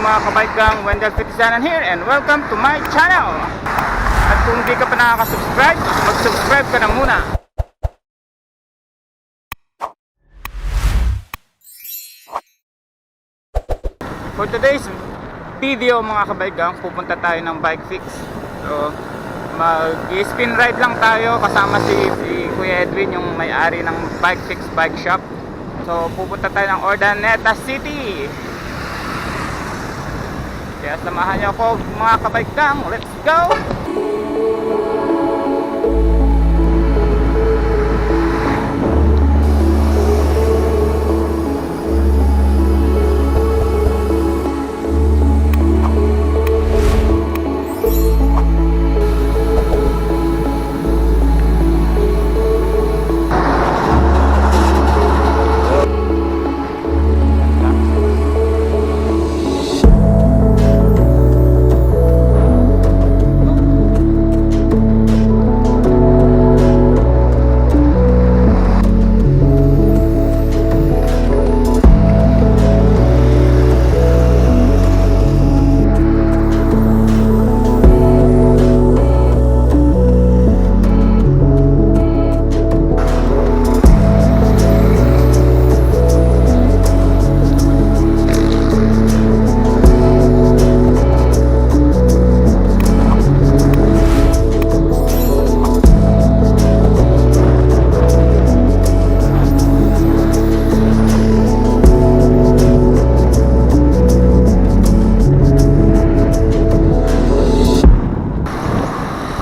mga kabaigang Wendell Fitizanan here and welcome to my channel. At kung di ka pa nakaka-subscribe, mag-subscribe ka na muna. For today's video mga kabaigang, pupunta tayo ng bike fix. So mag-spin ride lang tayo kasama si Kuya Edwin, yung may-ari ng bike fix bike shop. So pupunta tayo ng Urdaneta City. Kaya samahan niyo ako mga kabaigang. Let's go!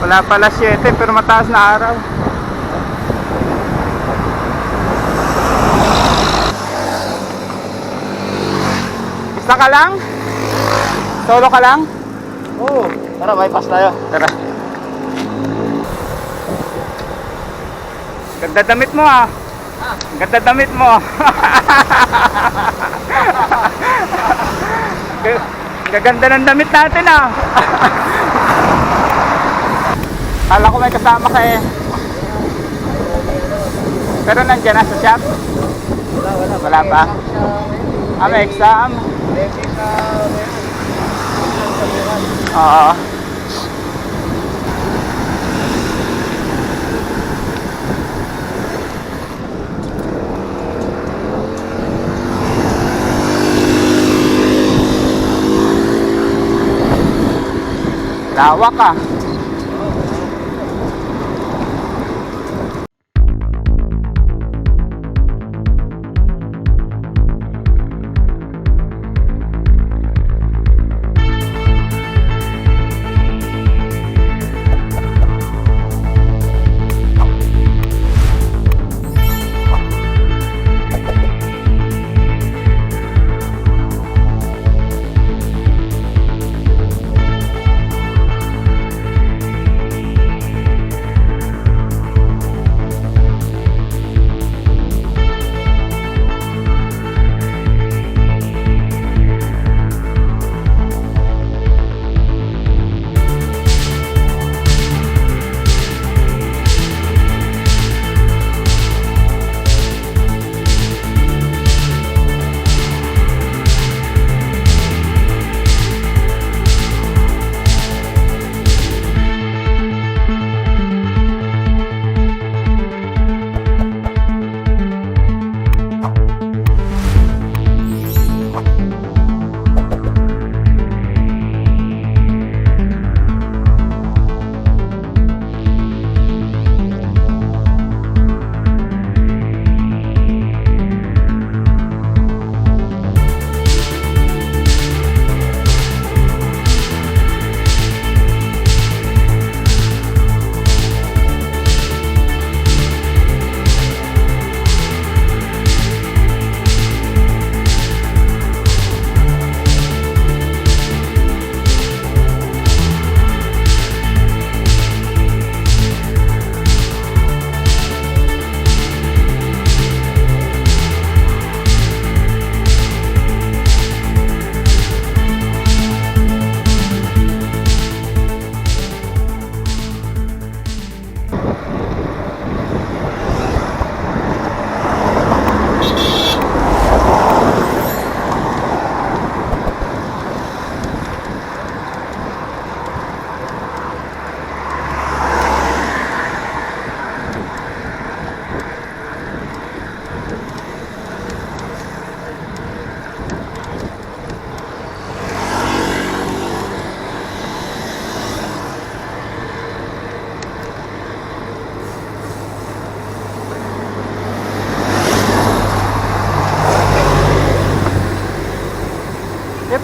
Wala pala 7 pero mataas na araw. Isa ka lang? Solo ka lang? Oo, tara bypass tayo. Tara. Ganda damit mo ah. Ganda damit mo. Gaganda ng damit natin ah. Kala ko may kasama ka eh. Pero nandiyan na sa shop? Wala pa. Ah, may exam? Oo. Lawak ah.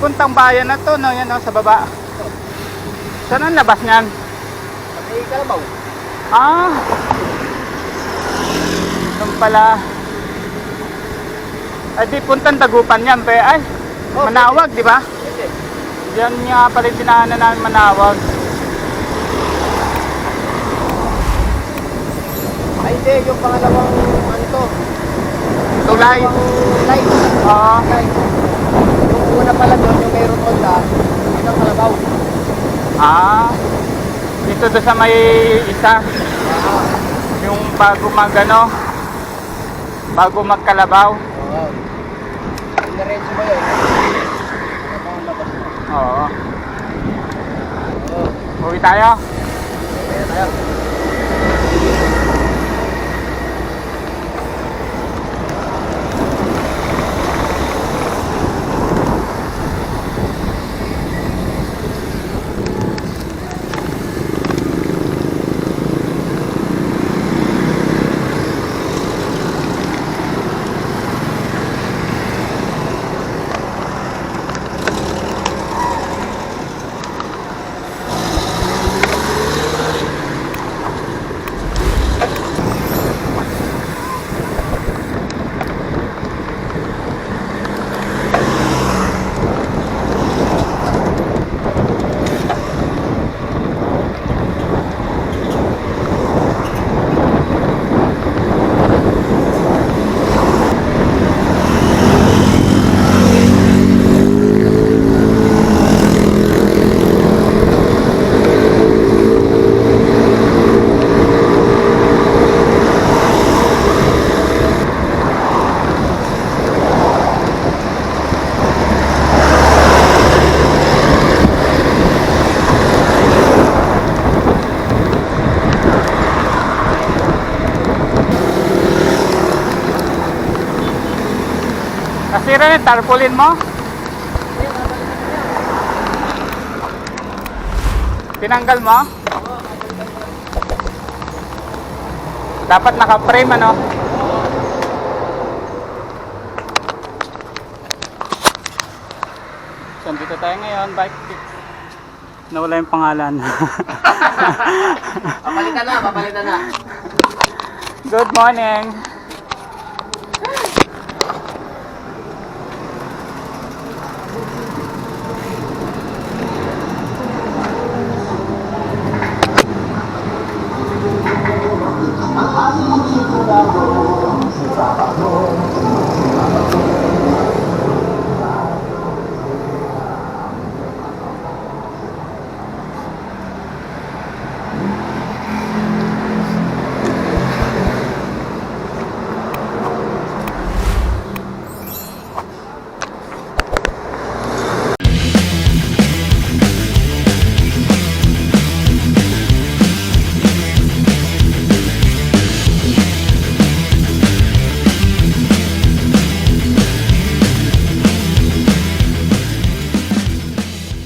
puntang bayan na to, no? Yan, no, sa baba. Saan ang labas niyan? Pati Kalabaw. Ah! Doon pala. Ay, di puntang Dagupan yan, pe. Ay, Oh, Manawag, di ba? Pwede. Diyan nga pala yung dinaanan namin Manawag. Ay, hindi. Yung pangalawang ano to. Tulay. Pangalawang line. Oo. Line. Yung una pala doon, yung may rotonda, yun ang Kalabaw. Ah. Dito doon sa may isa. Ah. Yung bago magano. Bago magkalabaw. Oo. Yung diretso ba yun? Ano pang labas mo? Oo. Oo. Uwi tayo. Kaya tayo. Nasira yung tarpaulin mo? Tinanggal mo? Dapat naka-frame ano? So, dito tayo ngayon, bike fix. Nawala yung pangalan. Papalitan na, papalitan na. Good morning.